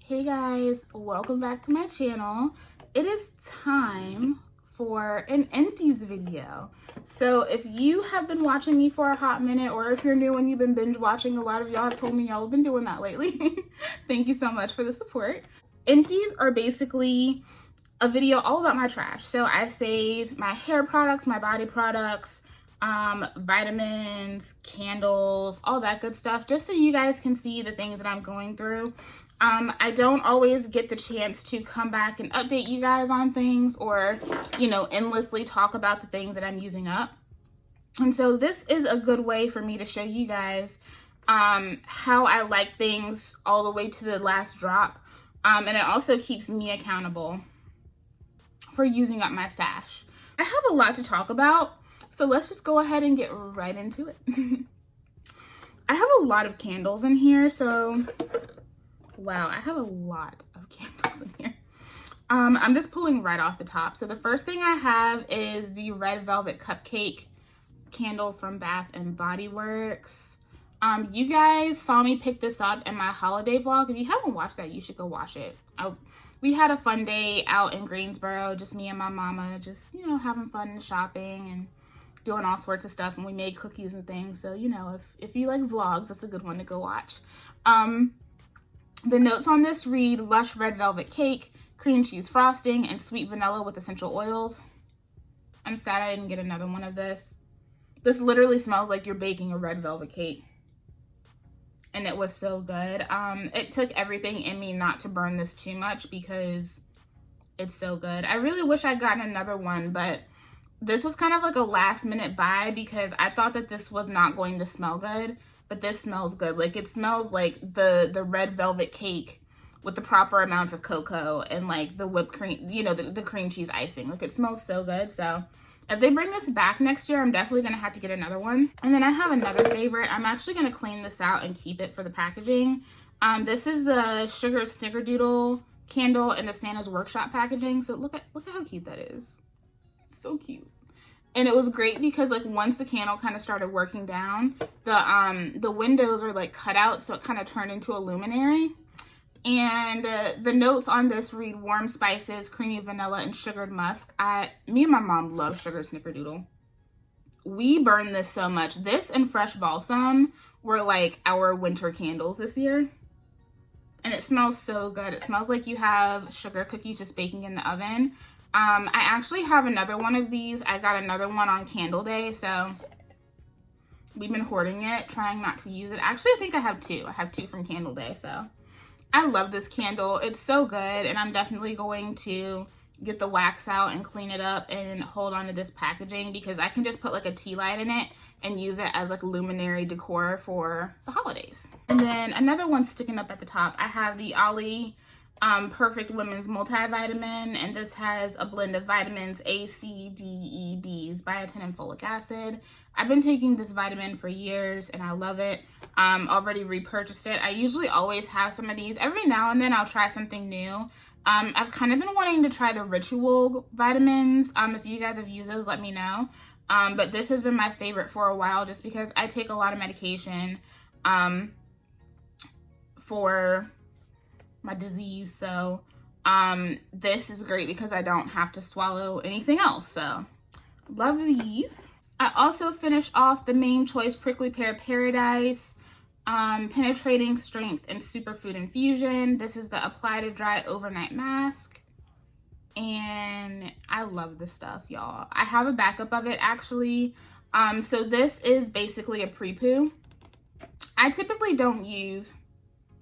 Hey guys, welcome back to my channel. It is time for an Empties video. So if you have been watching me for a hot minute, or if you're new and you've been binge watching, a lot of y'all have told me y'all have been doing that lately. Thank you so much for the support. Empties are basically a video all about my trash. So I save my hair products, my body products, vitamins, candles, all that good stuff, just so you guys can see the things that I'm going through. I don't always get the chance to come back and update you guys on things or, endlessly talk about the things that I'm using up. And so this is a good way for me to show you guys how I like things all the way to the last drop. And it also keeps me accountable for using up my stash. I have a lot to talk about, so let's just go ahead and get right into it. I have a lot of candles in here, so wow, I have a lot of candles in here. I'm just pulling right off the top. So the first thing I have is the Red Velvet Cupcake candle from Bath and Body Works. You guys saw me pick this up in my holiday vlog. If you haven't watched that, you should go watch it. We had a fun day out in Greensboro, just me and my mama, just, having fun and shopping and doing all sorts of stuff. And we made cookies and things. So, if you like vlogs, that's a good one to go watch. The notes on this read lush red velvet cake, cream cheese frosting, and sweet vanilla with essential oils. I'm sad I didn't get another one of this. This literally smells like you're baking a red velvet cake. And it was so good. It took everything in me not to burn this too much because it's so good. I really wish I'd gotten another one, but this was kind of like a last minute buy because I thought that this was not going to smell good. But this smells good. Like, it smells like the red velvet cake with the proper amounts of cocoa and like the whipped cream, the cream cheese icing. Like, it smells so good. So if they bring this back next year, I'm definitely going to have to get another one. And then I have another favorite. I'm actually going to clean this out and keep it for the packaging. This is the Sugar Snickerdoodle candle in the Santa's Workshop packaging. So look at how cute that is. So cute. And it was great because like once the candle kind of started working down, the windows are like cut out, so it kind of turned into a luminary. And the notes on this read warm spices, creamy vanilla, and sugared musk. Me and my mom love Sugar Snickerdoodle. We burn this so much. This and Fresh Balsam were like our winter candles this year. And it smells so good. It smells like you have sugar cookies just baking in the oven. I actually have another one of these. I got another one on Candle Day, so we've been hoarding it, trying not to use it. Actually, I think I have two. I have two from Candle Day, so I love this candle. It's so good, and I'm definitely going to get the wax out and clean it up and hold on to this packaging because I can just put like a tea light in it and use it as like luminary decor for the holidays. And then another one sticking up at the top, I have the Ollie Perfect Women's Multivitamin, and this has a blend of vitamins A, C, D, E, B's, biotin, and folic acid. I've been taking this vitamin for years and I love it. Already repurchased it. I usually always have some of these. Every now and then I'll try something new. I've kind of been wanting to try the Ritual vitamins. If you guys have used those, let me know. But this has been my favorite for a while just because I take a lot of medication for my disease, so this is great because I don't have to swallow anything else. So love these. I also finished off the Main Choice Prickly Pear Paradise Penetrating Strength and Superfood Infusion. This is the Apply to Dry Overnight Mask, and I love this stuff, y'all. I have a backup of it actually. So this is basically a pre-poo. I typically don't use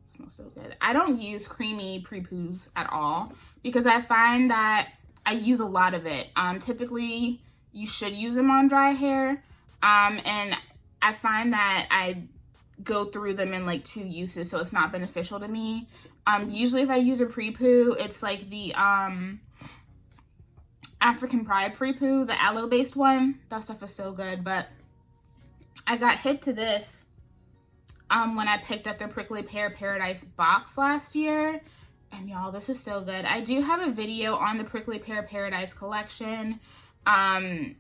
smells so good. I don't use creamy pre-poos at all because I find that I use a lot of it. Typically, you should use them on dry hair. And I find that I go through them in like 2 uses, so it's not beneficial to me. Usually if I use a pre-poo, it's like the African Pride pre-poo, the aloe-based one. That stuff is so good, but I got hip to this when I picked up the Prickly Pear Paradise box last year. And y'all, this is so good. I do have a video on the Prickly Pear Paradise collection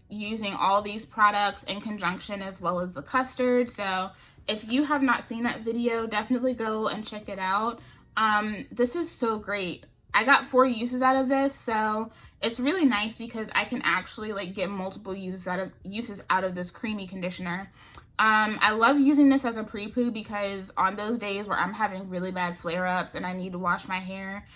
using all these products in conjunction as well as the custard. So if you have not seen that video, definitely go and check it out. This is so great. I got 4 uses out of this, so it's really nice because I can actually like get multiple uses out of this creamy conditioner. I love using this as a pre-poo because on those days where I'm having really bad flare-ups and I need to wash my hair,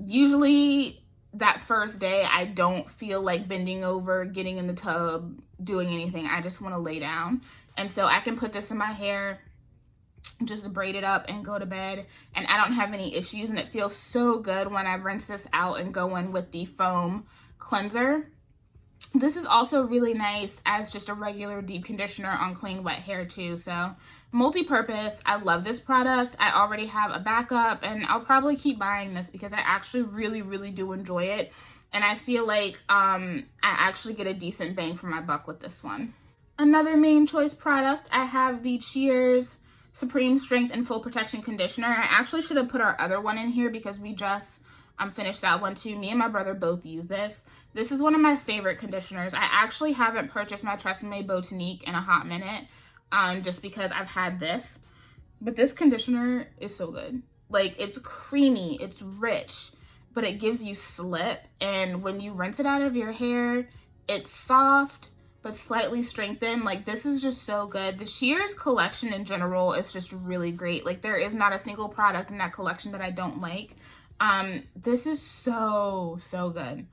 usually that first day I don't feel like bending over, getting in the tub, doing anything. I just want to lay down. And so I can put this in my hair, just braid it up and go to bed, and I don't have any issues. And it feels so good when I rinse this out and go in with the foam cleanser. This is also really nice as just a regular deep conditioner on clean wet hair too. So multi-purpose. I love this product. I already have a backup and I'll probably keep buying this because I actually really do enjoy it, and I feel like I actually get a decent bang for my buck with this one. Another main choice product, I have the Cheers Supreme Strength and Full Protection Conditioner. I actually should have put our other one in here because we just finished that one too. Me and my brother both use this. This is one of my favorite conditioners. I actually haven't purchased my Tresemme Botanique in a hot minute, just because I've had this. But this conditioner is so good. Like, it's creamy, it's rich, but it gives you slip. And when you rinse it out of your hair, it's soft, but slightly strengthened. Like, this is just so good. The Cheers collection in general is just really great. Like, there is not a single product in that collection that I don't like. This is so good.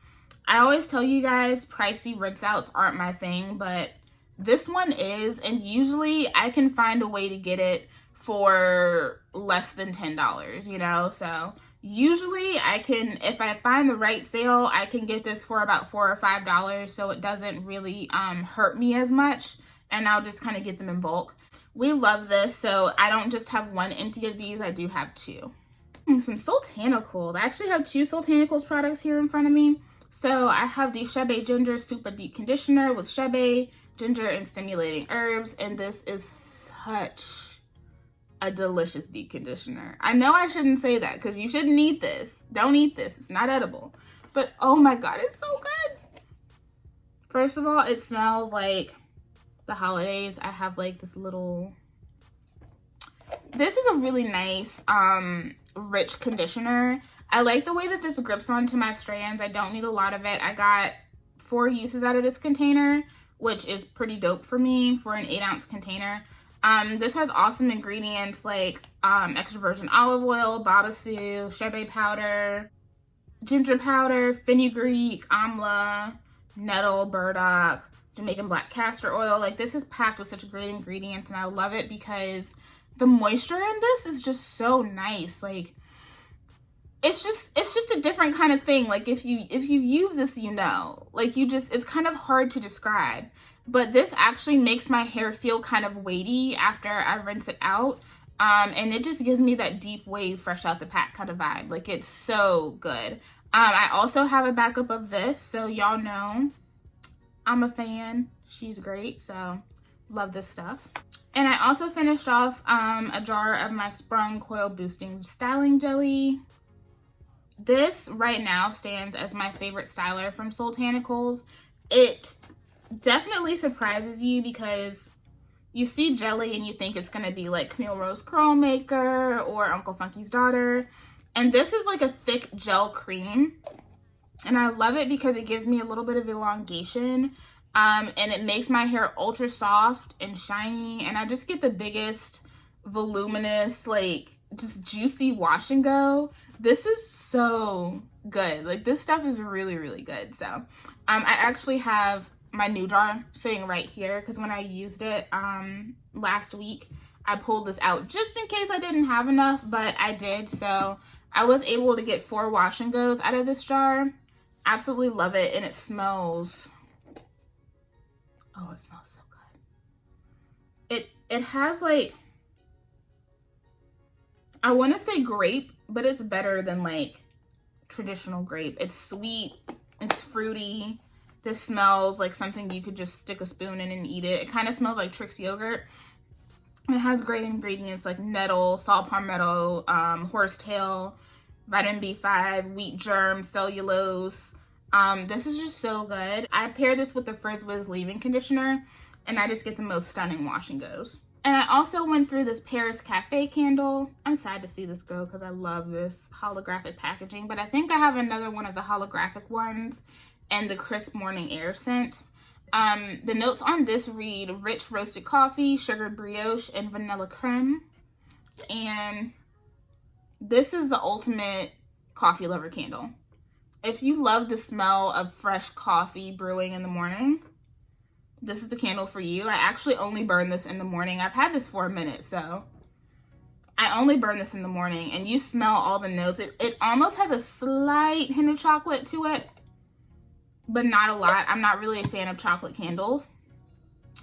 I always tell you guys pricey rinse outs aren't my thing, but this one is, and usually I can find a way to get it for less than $10, you know? So usually I can, if I find the right sale, I can get this for about $4 or $5, so it doesn't really hurt me as much, and I'll just kind of get them in bulk. We love this, so I don't just have one empty of these, I do have 2. And some Soultanicals. I actually have 2 Soultanicals products here in front of me. So I have the Shebe Ginger Super Deep Conditioner with Shebe, ginger, and stimulating herbs, and this is such a delicious deep conditioner. I know I shouldn't say that because you shouldn't eat this. Don't eat this. It's not edible. But oh my god, it's so good. First of all, it smells like the holidays. I have like this little... This is a really nice, rich conditioner. I like the way that this grips onto my strands. I don't need a lot of it. I got 4 uses out of this container, which is pretty dope for me for an 8-ounce container. This has awesome ingredients like extra virgin olive oil, babassu, shebe powder, ginger powder, fenugreek, amla, nettle, burdock, Jamaican black castor oil. Like, this is packed with such great ingredients, and I love it because the moisture in this is just so nice. Like, it's just a different kind of thing. Like, if you use this, you know, like, it's kind of hard to describe, but this actually makes my hair feel kind of weighty after I rinse it out. And it just gives me that deep wave, fresh out the pack kind of vibe. Like, it's so good. I also have a backup of this, so y'all know I'm a fan. She's great, so love this stuff. And I also finished off a jar of my Sprung Coil Boosting Styling Jelly. This right now stands as my favorite styler from Soultanicals. It definitely surprises you because you see jelly and you think it's gonna be like Camille Rose Curl Maker or Uncle Funky's Daughter. And this is like a thick gel cream. And I love it because it gives me a little bit of elongation. And it makes my hair ultra soft and shiny. And I just get the biggest, voluminous, like, just juicy wash and go. This is so good. Like, this stuff is really good. So I actually have my new jar sitting right here because when I used it last week, I pulled this out just in case I didn't have enough, but I did. So I was able to get 4 wash and goes out of this jar. Absolutely love it. And it smells, oh, it smells so good. It has, like, I want to say grape, but it's better than like traditional grape. It's sweet, it's fruity. This smells like something you could just stick a spoon in and eat it. It kind of smells like Trix yogurt. It has great ingredients like nettle, saw palmetto, horsetail, vitamin B5, wheat germ, cellulose. This is just so good. I pair this with the Frizz Wiz leave-in conditioner, and I just get the most stunning wash and goes. And I also went through this Paris Cafe candle. I'm sad to see this go because I love this holographic packaging, but I think I have another one of the holographic ones and the crisp morning air scent. The notes on this read rich roasted coffee, sugared brioche, and vanilla creme. And this is the ultimate coffee lover candle. If you love the smell of fresh coffee brewing in the morning, this is the candle for you. I actually only burn this in the morning. I've had this for a minute, so I only burn this in the morning, and you smell all the notes. It almost has a slight hint of chocolate to it, but not a lot. I'm not really a fan of chocolate candles,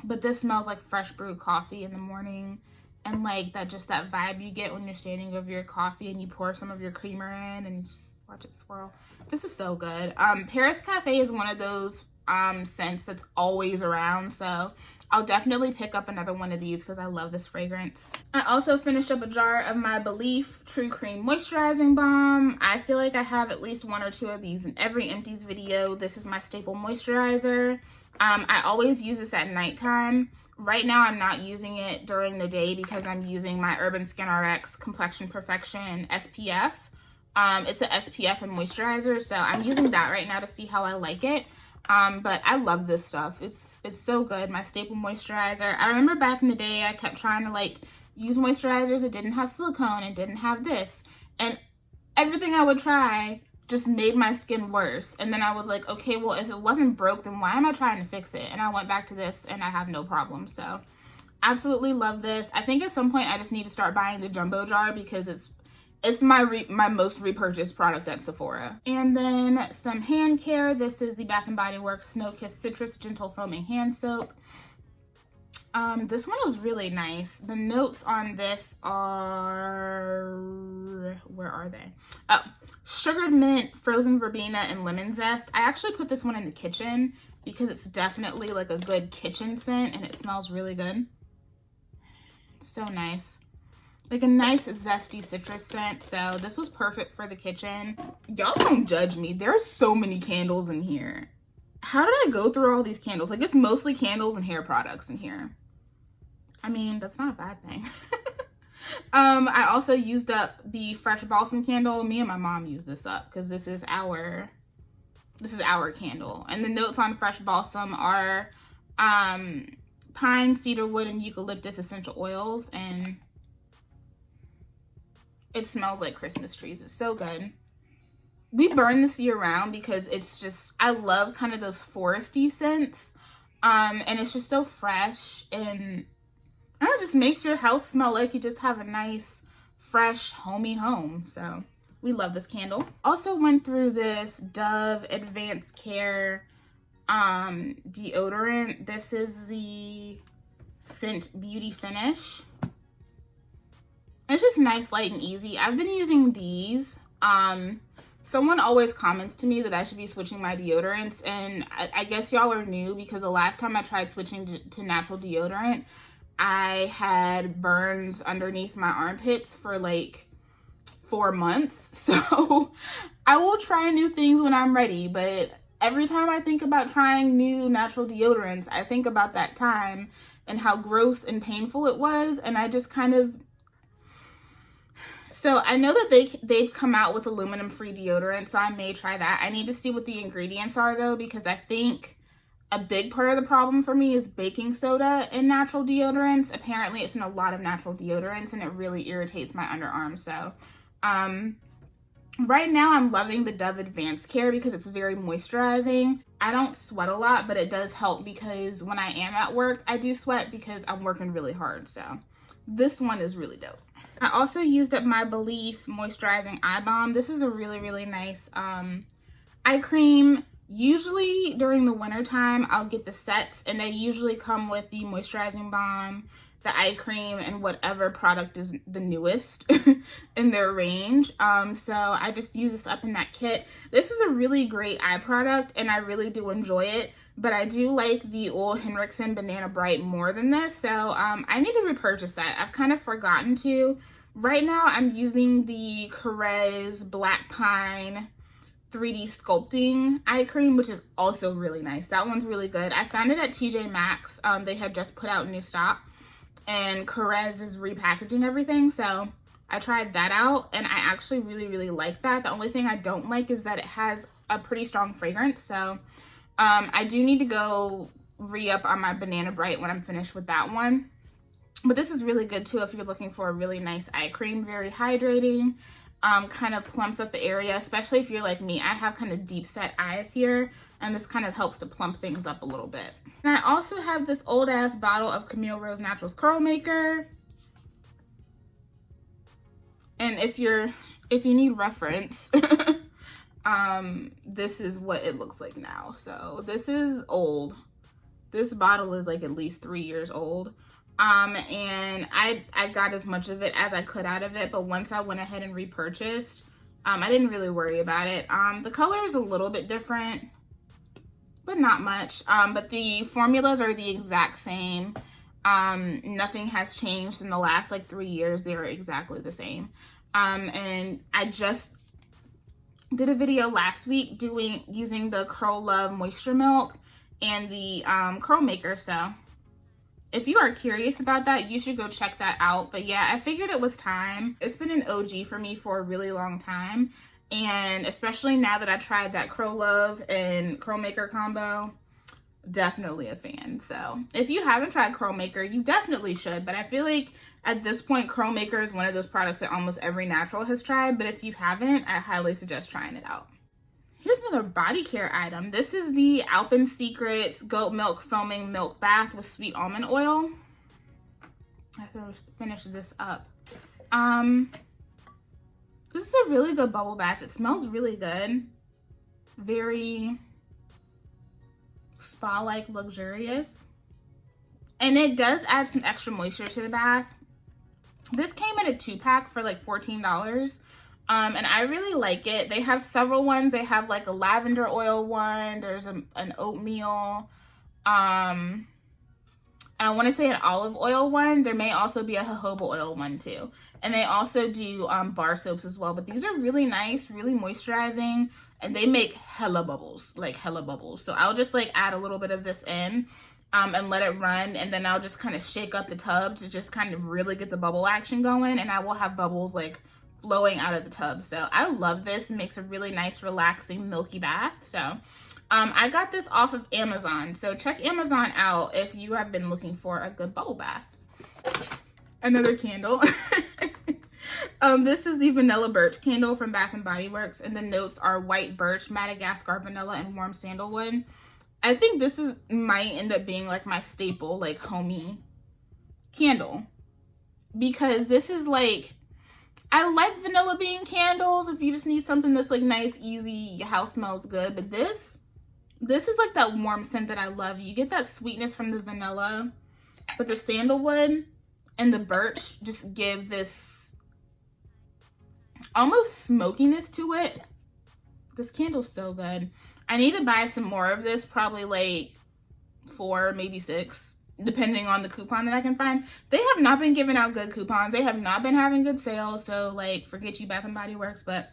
but this smells like fresh brewed coffee in the morning, and like that vibe you get when you're standing over your coffee and you pour some of your creamer in and you just watch it swirl. This is so good. Paris Cafe is one of those scents that's always around, so I'll definitely pick up another one of these because I love this fragrance. I also finished up a jar of my Belief True Cream Moisturizing Balm. I feel like I have at least one or two of these in every Empties video. This is my staple moisturizer. I always use this at nighttime. Right now I'm not using it during the day because I'm using my Urban Skin RX Complexion Perfection SPF. It's an SPF and moisturizer, so I'm using that right now to see how I like it. But I love this stuff. It's so good. My staple moisturizer. I remember back in the day, I kept trying to like use moisturizers that didn't have silicone and didn't have this. And everything I would try just made my skin worse. And then I was like, okay, well, if it wasn't broke, then why am I trying to fix it? And I went back to this and I have no problem. So absolutely love this. I think at some point I just need to start buying the jumbo jar because it's my most repurchased product at Sephora. And then some hand care. This is the Bath & Body Works Snow Kiss Citrus Gentle Foaming Hand Soap. This one was really nice. The notes on this are, where are they? Oh, sugared mint, frozen verbena, and lemon zest. I actually put this one in the kitchen because it's definitely like a good kitchen scent and it smells really good. So nice. Like a nice zesty citrus scent. So this was perfect for the kitchen. Y'all don't judge me. There are so many candles in here. How did I go through all these candles? Like it's mostly candles and hair products in here. I mean, that's not a bad thing. I also used up the Fresh Balsam candle. Me and my mom used this up because this is our candle. And the notes on Fresh Balsam are pine, cedarwood, and eucalyptus essential oils, and it smells like Christmas trees. It's so good. We burn this year round because it's just, I love kind of those foresty scents. And it's just so fresh and I don't know, it just makes your house smell like you just have a nice, fresh, homey home. So we love this candle. Also went through this Dove Advanced Care deodorant. This is the Scent Beauty Finish. It's just nice, light, and easy. I've been using these. Someone always comments to me that I should be switching my deodorants, and I guess y'all are new because the last time I tried switching to natural deodorant, I had burns underneath my armpits for like 4 months. So I will try new things when I'm ready, but every time I think about trying new natural deodorants, I think about that time and how gross and painful it was, and I just kind of... So I know that they've come out with aluminum-free deodorant, so I may try that. I need to see what the ingredients are, though, because I think a big part of the problem for me is baking soda in natural deodorants. Apparently, it's in a lot of natural deodorants, and it really irritates my underarms. So right now, I'm loving the Dove Advanced Care because it's very moisturizing. I don't sweat a lot, but it does help because when I am at work, I do sweat because I'm working really hard. So this one is really dope. I also used up my Belief Moisturizing Eye Balm. This is a really, really nice eye cream. Usually during the winter time, I'll get the sets, and they usually come with the moisturizing balm, the eye cream, and whatever product is the newest in their range. So I just use this up in that kit. This is a really great eye product, and I really do enjoy it. But I do like the Ole Henriksen Banana Bright more than this, so I need to repurchase that. I've kind of forgotten to. Right now, I'm using the Carez Black Pine 3D Sculpting Eye Cream, which is also really nice. That one's really good. I found it at TJ Maxx. They had just put out new stock. and Carez is repackaging everything. So I tried that out and I actually really like that. The only thing I don't like is that it has a pretty strong fragrance. So I do need to go re-up on my Banana Bright when I'm finished with that one. But this is really good too if you're looking for a really nice eye cream, very hydrating, kind of plumps up the area, especially if you're like me. I have kind of deep set eyes here, and this kind of helps to plump things up a little bit. And I also have this old ass bottle of Camille Rose Naturals Curl Maker. And if you need reference, this is what it looks like now. So this is old. This bottle is like at least 3 years old. And I got as much of it as I could out of it, but once I went ahead and repurchased, I didn't really worry about it. The color is a little bit different, but not much. But the formulas are the exact same. Nothing has changed in the last like 3 years. They are exactly the same. And I just did a video last week using the Curl Love Moisture Milk and the Curl Maker. So if you are curious about that, you should go check that out. But yeah, I figured it was time. It's been an OG for me for a really long time. And especially now that I tried that Curl Love and Curl Maker combo, definitely a fan. So if you haven't tried Curl Maker, you definitely should. But I feel like at this point, Curl Maker is one of those products that almost every natural has tried. But if you haven't, I highly suggest trying it out. Here's another body care item. This is the Alpen Secrets Goat Milk Foaming Milk Bath with Sweet Almond Oil. I finished this up. This is a really good bubble bath. It smells really good. Very spa-like, luxurious. And it does add some extra moisture to the bath. This came in a 2-pack for like $14. And I really like it. They have several ones. They have like a lavender oil one. There's an oatmeal. I want to say an olive oil one. There may also be a jojoba oil one too. And they also do bar soaps as well. But these are really nice, really moisturizing. And they make hella bubbles, like hella bubbles. So I'll just like add a little bit of this in and let it run. And then I'll just kind of shake up the tub to just kind of really get the bubble action going. And I will have bubbles like flowing out of the tub. So I love this. It makes a really nice, relaxing, milky bath. So I got this off of Amazon. So check Amazon out if you have been looking for a good bubble bath. Another candle. This is the Vanilla Birch candle from Bath & Body Works. And the notes are white birch, Madagascar vanilla, and warm sandalwood. I think this might end up being like my staple, like homey candle. Because this is like, I like vanilla bean candles if you just need something that's like nice, easy, your house smells good. But this is like that warm scent that I love. You get that sweetness from the vanilla, but the sandalwood and the birch just give this almost smokiness to it. This candle's so good. I need to buy some more of this, probably like 4, maybe 6. Depending on the coupon that I can find. They have not been giving out good coupons. They have not been having good sales. So like, forget you, Bath & Body Works. But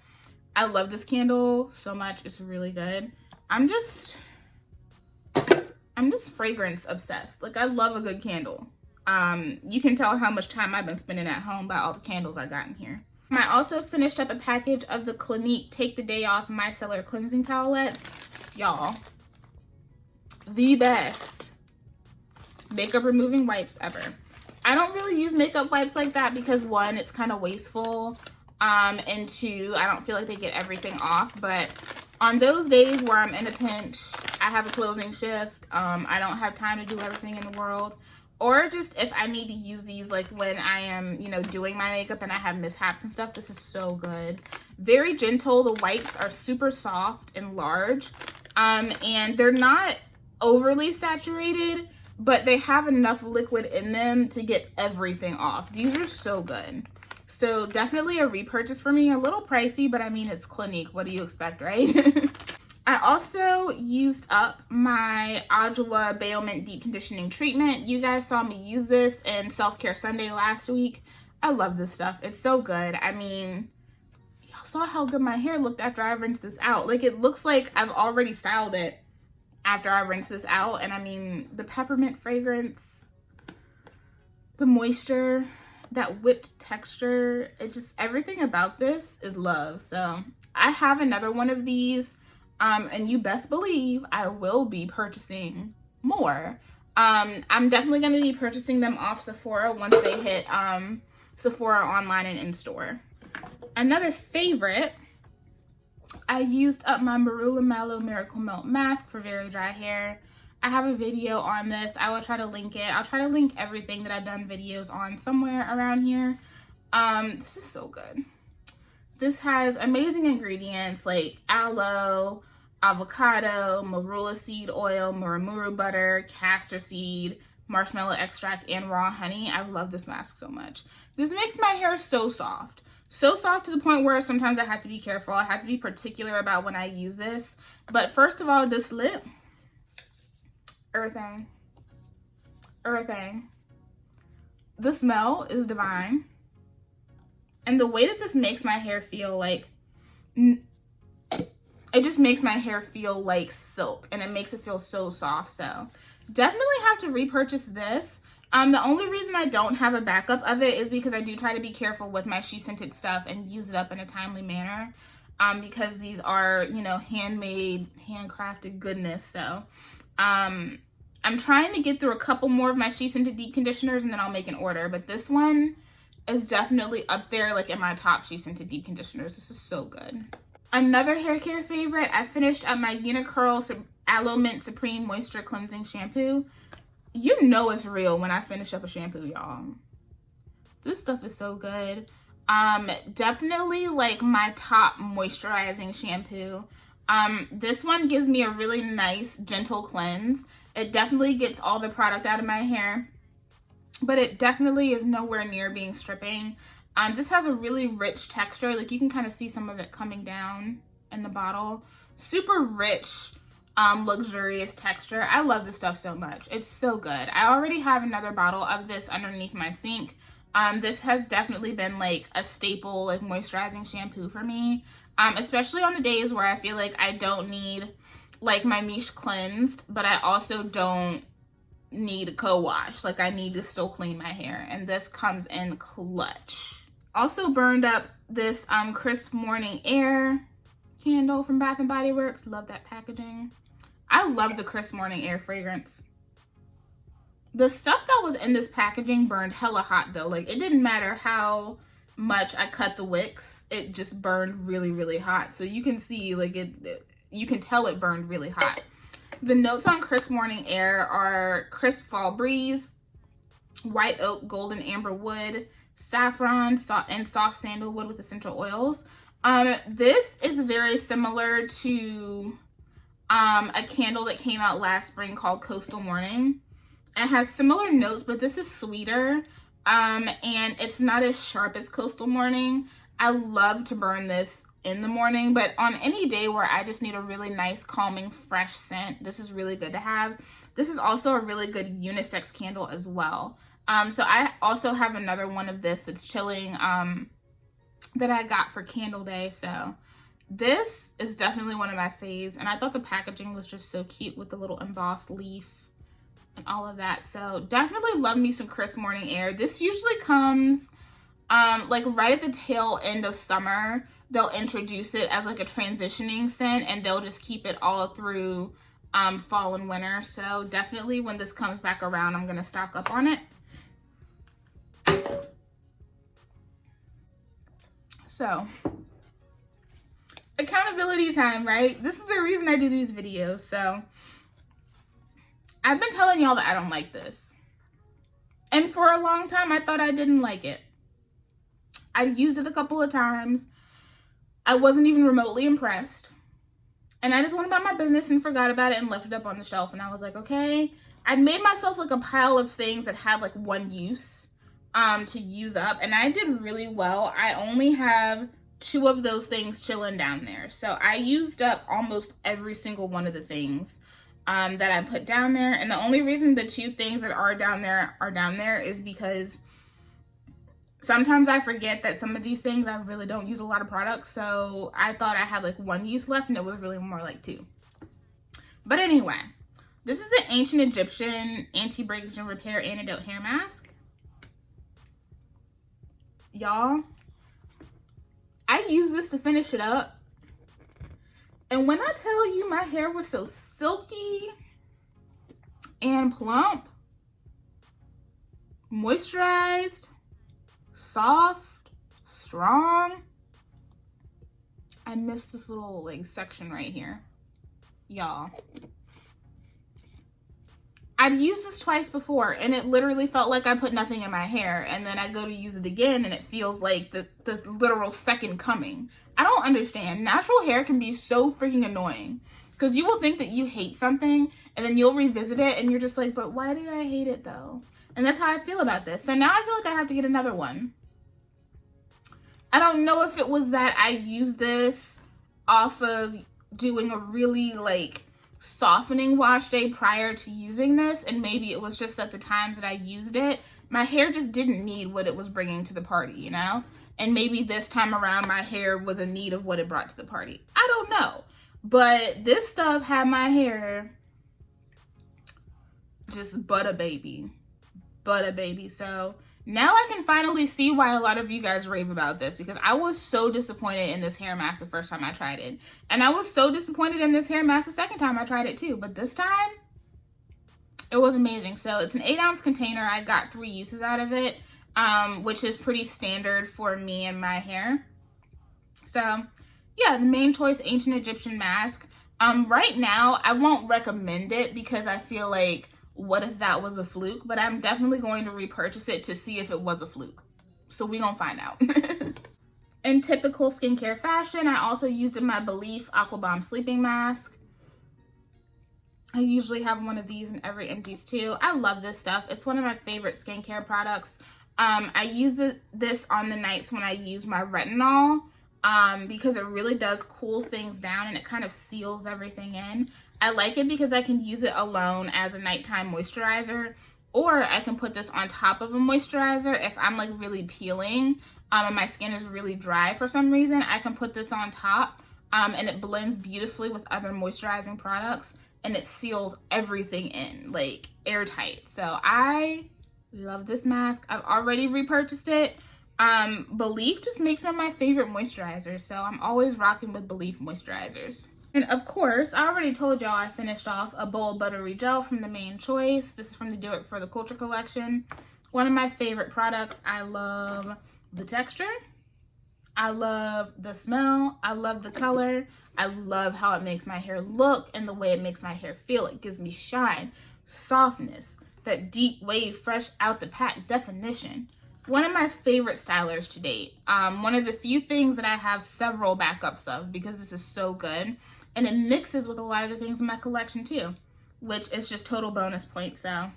I love this candle so much. It's really good. I'm just fragrance obsessed. Like, I love a good candle. You can tell how much time I've been spending at home by all the candles I got in here. I also finished up a package of the Clinique Take the Day Off Micellar Cleansing Towelettes. Y'all, the best makeup removing wipes ever. I don't really use makeup wipes like that because 1, it's kind of wasteful, and 2, I don't feel like they get everything off. But on those days where I'm in a pinch, I have a closing shift, I don't have time to do everything in the world, or just if I need to use these like when I am, you know, doing my makeup and I have mishaps and stuff, this is so good. Very gentle. The wipes are super soft and large, and they're not overly saturated, but they have enough liquid in them to get everything off. These are so good. So definitely a repurchase for me. A little pricey, but I mean, it's Clinique. What do you expect, right? I also used up my Adwoa Bailment Deep Conditioning Treatment. You guys saw me use this in Self Care Sunday last week. I love this stuff. It's so good. I mean, y'all saw how good my hair looked after I rinsed this out. Like, it looks like I've already styled it after I rinse this out. And I mean, the peppermint fragrance, The moisture, that whipped texture, it just, everything about this is love. So I have another one of these, and you best believe I will be purchasing more. I'm definitely going to be purchasing them off Sephora once they hit Sephora online and in store. Another favorite, I used up my Marula Mallow Miracle Melt Mask for very dry hair. I have a video on this. I will try to link it. I'll try to link everything that I've done videos on somewhere around here. This is so good. This has amazing ingredients like aloe, avocado, marula seed oil, muramuru butter, castor seed, marshmallow extract, and raw honey. I love this mask so much. This makes my hair so soft. So soft to the point where sometimes I have to be careful. I have to be particular about when I use this. But first of all, this lip, everything. The smell is divine. And the way that this makes my hair feel like, it just makes my hair feel like silk, and it makes it feel so soft. So definitely have to repurchase this. The only reason I don't have a backup of it is because I do try to be careful with my she-scented stuff and use it up in a timely manner. Because these are, you know, handmade, handcrafted goodness. So I'm trying to get through a couple more of my she-scented deep conditioners and then I'll make an order. But this one is definitely up there, like in my top she-scented deep conditioners. This is so good. Another hair care favorite, I finished up my Unicurl Aloe Mint Supreme Moisture Cleansing Shampoo. You know it's real when I finish up a shampoo, y'all. This stuff is so good. Definitely like my top moisturizing shampoo. This one gives me a really nice, gentle cleanse. It definitely gets all the product out of my hair, but it definitely is nowhere near being stripping. This has a really rich texture. Like you can kind of see some of it coming down in the bottle. Super rich, luxurious texture. I love this stuff so much. It's so good. I already have another bottle of this underneath my sink. This has definitely been like a staple, like moisturizing shampoo for me. Especially on the days where I feel like I don't need like my niche cleansed, but I also don't need a co-wash. Like I need to still clean my hair, and this comes in clutch. Also burned up this Crisp Morning Air candle from Bath & Body Works. Love that packaging. I love the Crisp Morning Air fragrance. The stuff that was in this packaging burned hella hot though. Like it didn't matter how much I cut the wicks, it just burned really, really hot. So you can see like you can tell it burned really hot. The notes on Crisp Morning Air are crisp fall breeze, white oak, golden amber wood, saffron, and soft sandalwood with essential oils. This is very similar to a candle that came out last spring called Coastal Morning. It has similar notes, but this is sweeter, and it's not as sharp as Coastal Morning. I love to burn this in the morning, but on any day where I just need a really nice, calming, fresh scent, this is really good to have. This is also a really good unisex candle as well. So I also have another one of this that's chilling that I got for Candle Day. So this is definitely one of my faves, and I thought the packaging was just so cute with the little embossed leaf and all of that. So definitely love me some Crisp Morning Air. This usually comes like right at the tail end of summer. They'll introduce it as like a transitioning scent, and they'll just keep it all through fall and winter. So definitely when this comes back around, I'm gonna stock up on it. So accountability time, right? This is the reason I do these videos. So I've been telling y'all that I don't like this, and for a long time I thought I didn't like it. I used it a couple of times. I wasn't even remotely impressed, and I just went about my business and forgot about it and left it up on the shelf. And I was like, okay, I'd made myself like a pile of things that had like one use to use up, and I did really well. I only have 2 of those things chilling down there, so I used up almost every single one of the things that I put down there. And the only reason the 2 things that are down there is because sometimes I forget that some of these things I really don't use a lot of products. So I thought I had like 1 use left, and it was really more like 2. But anyway, this is the Ancient Egyptian Anti-Breakage and Repair Antidote Hair Mask. Y'all, I use this to finish it up. And when I tell you my hair was so silky and plump, moisturized, soft, strong, I missed this little like section right here. Y'all, I'd used this twice before and it literally felt like I put nothing in my hair, and then I go to use it again and it feels like this literal second coming. I don't understand. Natural hair can be so freaking annoying because you will think that you hate something and then you'll revisit it and you're just like, but why did I hate it though? And that's how I feel about this. So now I feel like I have to get another one. I don't know if it was that I used this off of doing a really like softening wash day prior to using this, and maybe it was just that the times that I used it, my hair just didn't need what it was bringing to the party, you know? And maybe this time around my hair was in need of what it brought to the party. I don't know. But this stuff had my hair just butter baby. So now I can finally see why a lot of you guys rave about this, because I was so disappointed in this hair mask the first time I tried it. And I was so disappointed in this hair mask the second time I tried it too. But this time, it was amazing. So it's an 8-ounce container. I got 3 uses out of it, which is pretty standard for me and my hair. So yeah, the Main Choice Ancient Egyptian Mask. Right now, I won't recommend it because I feel like, what if that was a fluke? But I'm definitely going to repurchase it to see if it was a fluke. So we gonna find out. In typical skincare fashion, I also used in my Belief Aqua Bomb Sleeping Mask. I usually have one of these in every Empties too. I love this stuff. It's one of my favorite skincare products. I use this on the nights when I use my retinol because it really does cool things down and it kind of seals everything in. I like it because I can use it alone as a nighttime moisturizer, or I can put this on top of a moisturizer if I'm like really peeling and my skin is really dry for some reason. I can put this on top and it blends beautifully with other moisturizing products and it seals everything in, like airtight. So I love this mask. I've already repurchased it. Belief just makes one of my favorite moisturizers, so I'm always rocking with Belief moisturizers. And of course, I already told y'all I finished off a bold buttery gel from the Main Choice. This is from the Do It For The Culture collection. One of my favorite products. I love the texture. I love the smell. I love the color. I love how it makes my hair look and the way it makes my hair feel. It gives me shine, softness, that deep wave, fresh out the pack definition. One of my favorite stylers to date. One of the few things that I have several backups of because this is so good. And it mixes with a lot of the things in my collection too, which is just total bonus points. So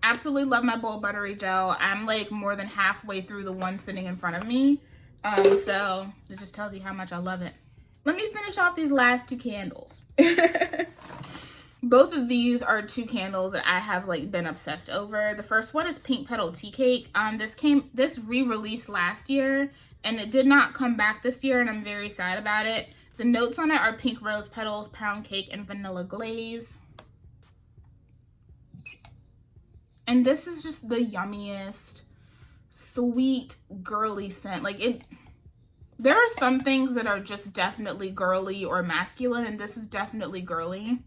absolutely love my bold buttery gel. I'm like more than halfway through the one sitting in front of me. So it just tells you how much I love it. Let me finish off these last 2 candles. Both of these are 2 candles that I have like been obsessed over. The first one is Pink Petal Tea Cake. This re-released last year and it did not come back this year and I'm very sad about it. The notes on it are pink rose petals, pound cake, and vanilla glaze. And this is just the yummiest, sweet, girly scent. There are some things that are just definitely girly or masculine, and this is definitely girly.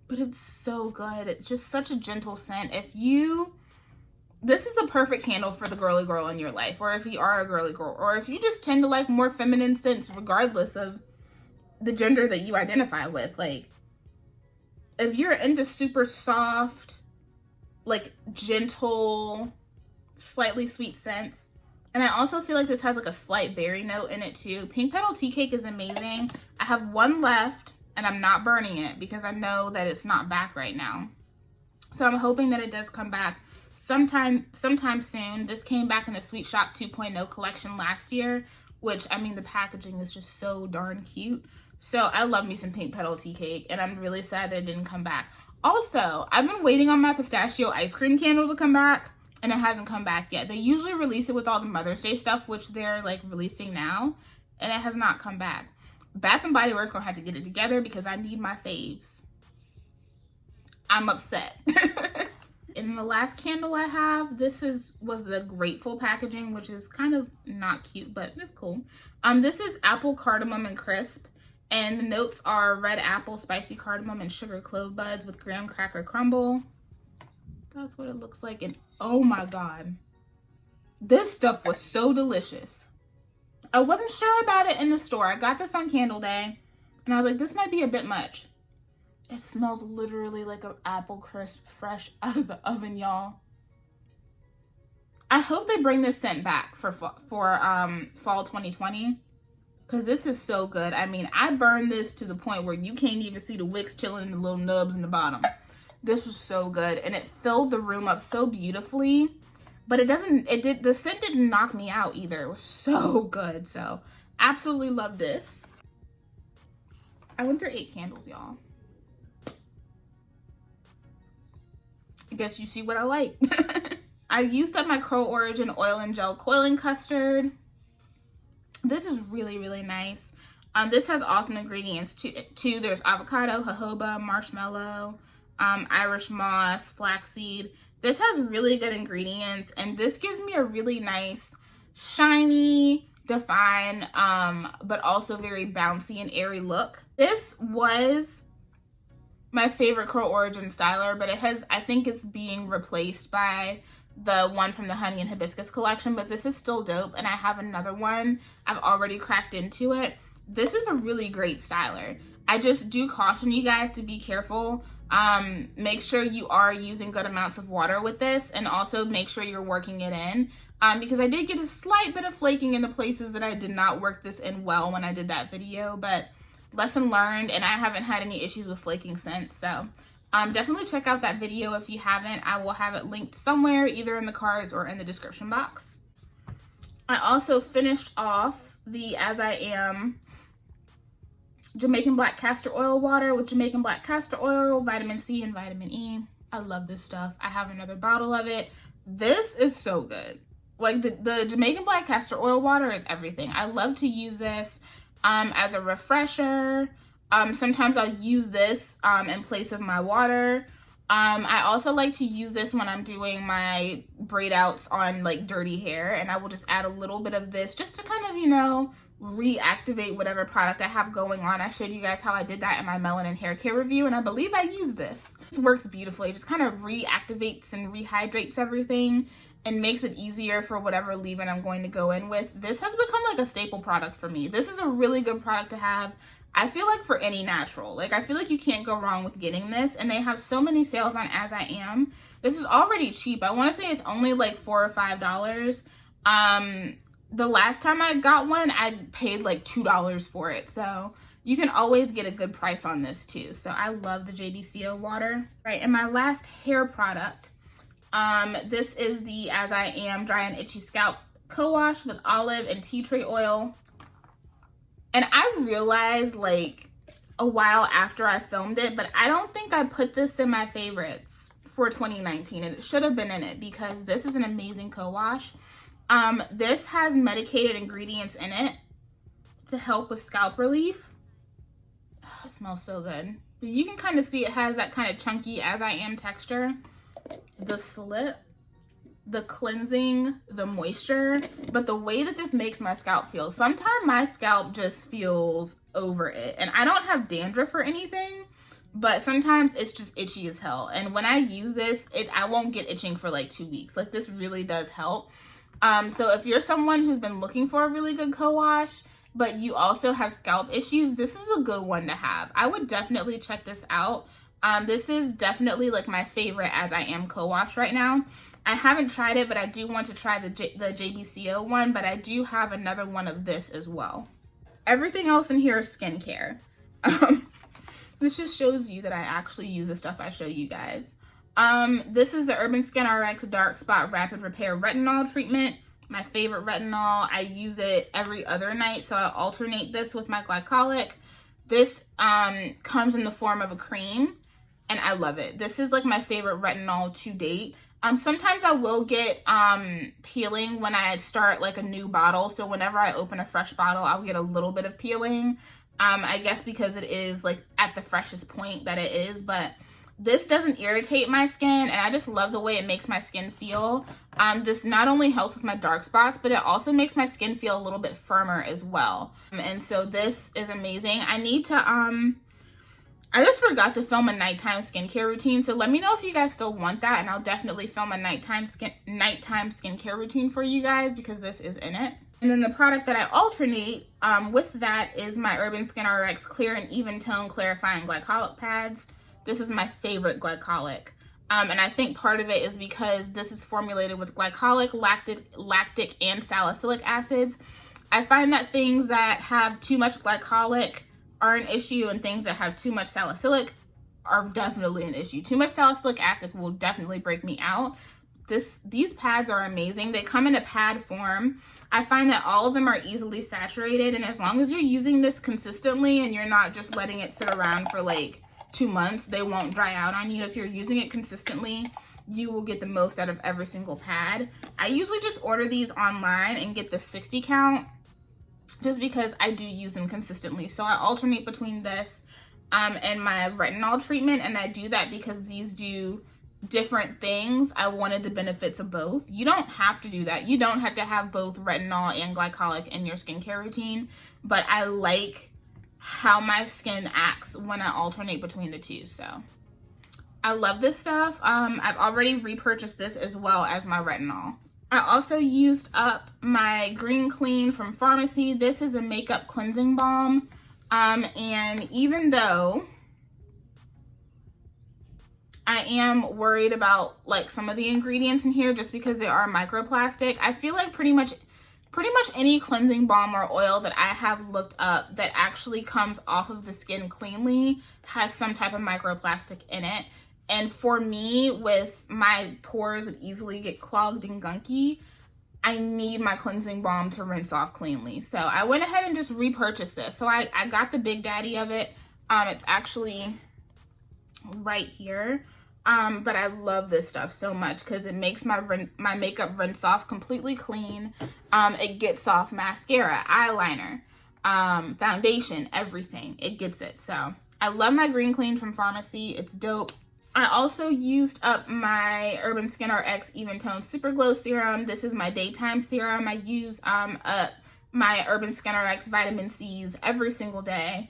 But it's so good. It's just such a gentle scent. This is the perfect candle for the girly girl in your life, or if you are a girly girl, or if you just tend to like more feminine scents regardless of the gender that you identify with. Like, if you're into super soft, like gentle, slightly sweet scents, and I also feel like this has like a slight berry note in it too. Pink Petal Tea Cake is amazing. I have one left and I'm not burning it because I know that it's not back right now. So I'm hoping that it does come back sometime soon. This came back in the Sweet Shop 2.0 collection last year, which, I mean, the packaging is just so darn cute. So I love me some Pink Petal Tea Cake, and I'm really sad that it didn't come back. Also, I've been waiting on my pistachio ice cream candle to come back, and it hasn't come back yet. They usually release it with all the Mother's Day stuff, which they're like releasing now, and it has not come back. Bath & Body Works gonna have to get it together because I need my faves. I'm upset. In the last candle I have, was the grateful packaging, which is kind of not cute, but it's cool. This is apple, cardamom, and crisp. And the notes are red apple, spicy cardamom, and sugar clove buds with graham cracker crumble. That's what it looks like. And oh my God, this stuff was so delicious. I wasn't sure about it in the store. I got this on Candle Day and I was like, this might be a bit much. It smells literally like an apple crisp fresh out of the oven, y'all. I hope they bring this scent back for fall 2020, because this is so good. I mean, I burned this to the point where you can't even see the wicks chilling in the little nubs in the bottom. This was so good, and it filled the room up so beautifully. But the scent didn't knock me out either. It was so good. So absolutely love this. I went through 8 candles, y'all. I guess you see what I like. I used up my Curl Origin Oil and Gel Coiling Custard. This is really, really nice. This has awesome ingredients too. There's avocado, jojoba, marshmallow, Irish moss, flaxseed. This has really good ingredients, and this gives me a really nice, shiny, defined, but also very bouncy and airy look. This was my favorite Curl Origin styler, but I think it's being replaced by the one from the Honey and Hibiscus collection, but this is still dope, and I have another one. I've already cracked into it. This is a really great styler. I just do caution you guys to be careful. Make sure you are using good amounts of water with this, and also make sure you're working it in, because I did get a slight bit of flaking in the places that I did not work this in well when I did that video, but lesson learned, and I haven't had any issues with flaking since. So definitely check out that video if you haven't. I will have it linked somewhere, either in the cards or in the description box. I also finished off the As I Am Jamaican Black Castor Oil Water with Jamaican Black Castor Oil, vitamin C, and vitamin E. I love this stuff. I have another bottle of it. This is so good. Like, the Jamaican Black Castor Oil Water is everything. I love to use this as a refresher. Sometimes I'll use this in place of my water. I also like to use this when I'm doing my braid outs on like dirty hair, and I will just add a little bit of this just to kind of, you know, reactivate whatever product I have going on. I showed you guys how I did that in my melanin hair care review, and I believe I used this. This works beautifully. It just kind of reactivates and rehydrates everything and makes it easier for whatever leave-in I'm going to go in with. This has become like a staple product for me. This is a really good product to have, I feel like, for any natural. Like, I feel like you can't go wrong with getting this, and they have so many sales on As I Am. This is already cheap. I want to say it's only like $4 or $5. The last time I got one, I paid like $2 for it. So you can always get a good price on this too. So I love the JBCO water. Right, and my last hair product, this is the As I Am Dry and Itchy Scalp Co-Wash with olive and tea tree oil. And I realized like a while after I filmed it, but I don't think I put this in my favorites for 2019, and it should have been in it because this is an amazing co-wash. This has medicated ingredients in it to help with scalp relief. Oh, it smells so good. You can kind of see it has that kind of chunky As I Am texture. The slip, the cleansing, the moisture, but the way that this makes my scalp feel. Sometimes my scalp just feels over it, and I don't have dandruff or anything, but sometimes it's just itchy as hell. And when I use this, I won't get itching for like 2 weeks. Like, this really does help. So if you're someone who's been looking for a really good co-wash, but you also have scalp issues, this is a good one to have. I would definitely check this out. This is definitely like my favorite As I Am co-wash right now. I haven't tried it, but I do want to try the JBCO one, but I do have another one of this as well. Everything else in here is skincare. This just shows you that I actually use the stuff I show you guys. This is the Urban Skin RX Dark Spot Rapid Repair Retinol Treatment. My favorite retinol. I use it every other night, so I alternate this with my glycolic. This comes in the form of a cream, and I love it. This is like my favorite retinol to date. Sometimes I will get peeling when I start like a new bottle. So whenever I open a fresh bottle, I'll get a little bit of peeling. I guess because it is like at the freshest point that it is, but This doesn't irritate my skin, and I just love the way it makes my skin feel. This not only helps with my dark spots, but it also makes my skin feel a little bit firmer as well. And so this is amazing. I need to, I just forgot to film a nighttime skincare routine, so let me know if you guys still want that, and I'll definitely film a nighttime skincare routine for you guys, because this is in it. And then the product that I alternate with that is my Urban Skin RX Clear and Even Tone Clarifying Glycolic Pads. This is my favorite glycolic. And I think part of it is because this is formulated with glycolic, lactic, and salicylic acids. I find that things that have too much glycolic are an issue, and things that have too much salicylic are definitely an issue. Too much salicylic acid will definitely break me out. These pads are amazing. They come in a pad form. I find that all of them are easily saturated, and as long as you're using this consistently and you're not just letting it sit around for like 2 months, they won't dry out on you. If you're using it consistently, you will get the most out of every single pad. I usually just order these online and get the 60 count just because I do use them consistently. So I alternate between this and my retinol treatment, and I do that because these do different things. I wanted the benefits of both. You don't have to do that. You don't have to have both retinol and glycolic in your skincare routine, but I like how my skin acts when I alternate between the two. So I love this stuff. I've already repurchased this as well as my retinol. I also used up my Green Clean from Pharmacy. This is a makeup cleansing balm. And even though I am worried about like some of the ingredients in here just because they are microplastic, I feel like pretty much any cleansing balm or oil that I have looked up that actually comes off of the skin cleanly has some type of microplastic in it. And for me, with my pores that easily get clogged and gunky, I need my cleansing balm to rinse off cleanly. So I went ahead and just repurchased this. So I got the big daddy of it. It's actually right here. But I love this stuff so much because it makes my makeup rinse off completely clean. It gets off mascara, eyeliner, foundation, everything. It gets it. So I love my Green Clean from Pharmacy. It's dope. I also used up my Urban Skin RX Even Tone Super Glow Serum. This is my daytime serum. I use my Urban Skin RX Vitamin C's every single day.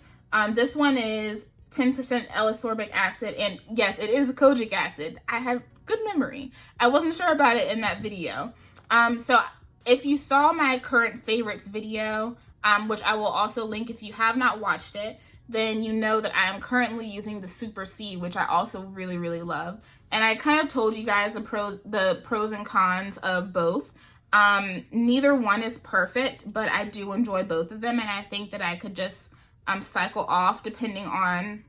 This one is 10% L-ascorbic acid, and yes, it is kojic acid. I have good memory. I wasn't sure about it in that video. So if you saw my current favorites video, which I will also link if you have not watched it, then you know that I am currently using the Super C, which I also really, really love. And I kind of told you guys the pros and cons of both. Neither one is perfect, but I do enjoy both of them, and I think that I could just cycle off depending on,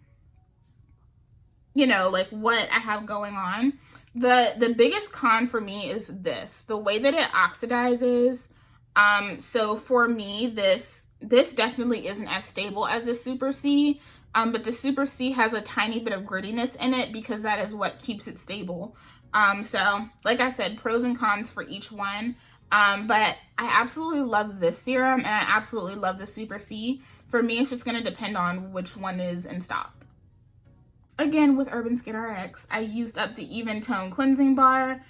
you know, like what I have going on. The biggest con for me is the way that it oxidizes. So for me, this definitely isn't as stable as the Super C, but the Super C has a tiny bit of grittiness in it because that is what keeps it stable. So like I said, pros and cons for each one. But I absolutely love this serum, and I absolutely love the Super C. For me, it's just going to depend on which one is in stock. Again, with Urban Skin RX, I used up the Even Tone Cleansing Bar.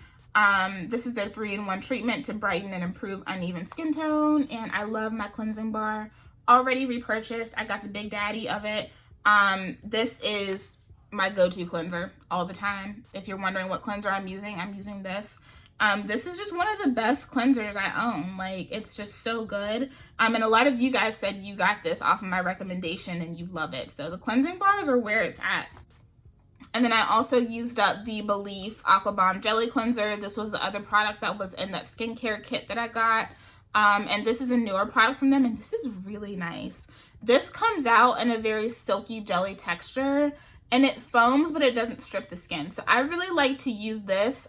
This is their 3-in-1 treatment to brighten and improve uneven skin tone, and I love my cleansing bar. Already repurchased. I got the big daddy of it. This is my go-to cleanser all the time. If you're wondering what cleanser I'm using this. This is just one of the best cleansers I own. Like, it's just so good. And a lot of you guys said you got this off of my recommendation and you love it. So the cleansing bars are where it's at. And then I also used up the Belif Aqua Bomb Jelly Cleanser. This was the other product that was in that skincare kit that I got. And this is a newer product from them, and this is really nice. This comes out in a very silky jelly texture, and it foams, but it doesn't strip the skin. So I really like to use this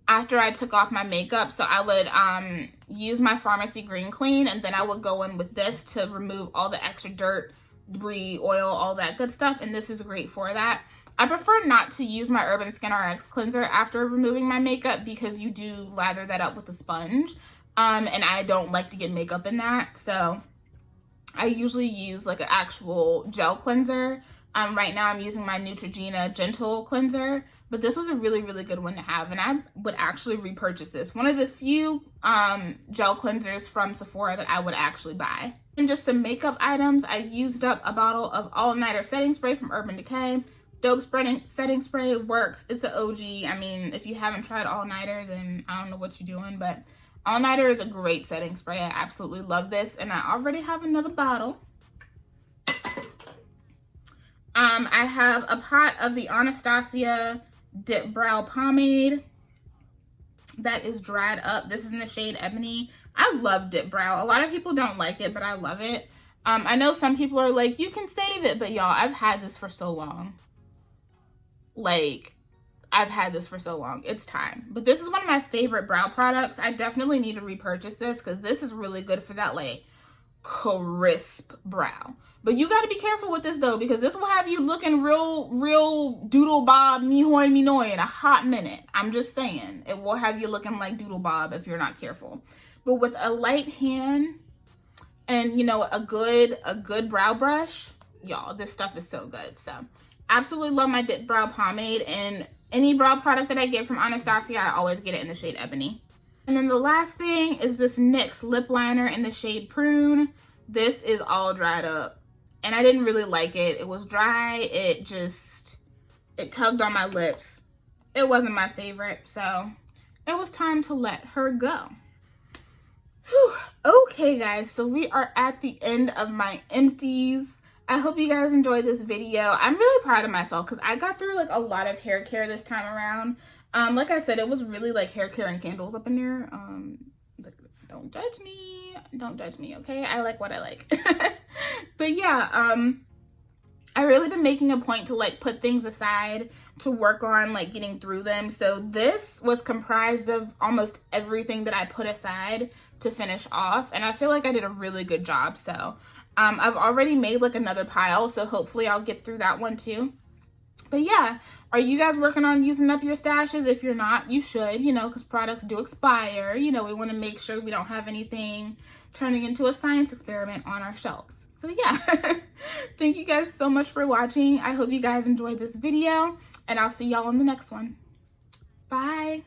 after I took off my makeup. So I would use my Pharmacy Green Clean, and then I would go in with this to remove all the extra dirt, debris, oil, all that good stuff, and this is great for that. I prefer not to use my Urban Skin RX cleanser after removing my makeup because you do lather that up with a sponge, and I don't like to get makeup in that. So I usually use like an actual gel cleanser Right now I'm using my Neutrogena Gentle Cleanser, but this was a really, really good one to have, and I would actually repurchase this. One of the few gel cleansers from Sephora that I would actually buy. And just some makeup items, I used up a bottle of All Nighter setting spray from Urban Decay. Dope setting spray works. It's an OG. I mean, if you haven't tried All Nighter, then I don't know what you're doing, but All Nighter is a great setting spray. I absolutely love this, and I already have another bottle. I have a pot of the Anastasia Dip Brow Pomade that is dried up. This is in the shade Ebony. I love Dip Brow. A lot of people don't like it, but I love it. I know some people are like, you can save it, but y'all, I've had this for so long. Like, I've had this for so long. It's time. But this is one of my favorite brow products. I definitely need to repurchase this because this is really good for that, like, crisp brow. But you got to be careful with this though, because this will have you looking real doodle bob, me hoy me noy in a hot minute. I'm just saying, it will have you looking like doodle bob if you're not careful. But with a light hand and, you know, a good brow brush, y'all, this stuff is so good. So absolutely love my Dip Brow Pomade, and any brow product that I get from Anastasia, I always get it in the shade Ebony. And then the last thing is this NYX lip liner in the shade Prune. This is all dried up, and I didn't really like it. It was dry. It tugged on my lips. It wasn't my favorite, so it was time to let her go. Whew. Okay, guys, so we are at the end of my empties. I hope you guys enjoyed this video. I'm really proud of myself because I got through like a lot of hair care this time around. Like I said, it was really like hair care and candles up in there. Don't judge me. Don't judge me, okay? I like what I like. But yeah, I really been making a point to like put things aside to work on like getting through them. So this was comprised of almost everything that I put aside to finish off, and I feel like I did a really good job. So I've already made like another pile, so hopefully I'll get through that one too. But yeah, are you guys working on using up your stashes? If you're not, you should, you know, because products do expire. You know, we want to make sure we don't have anything turning into a science experiment on our shelves. So yeah, thank you guys so much for watching. I hope you guys enjoyed this video, and I'll see y'all in the next one. Bye.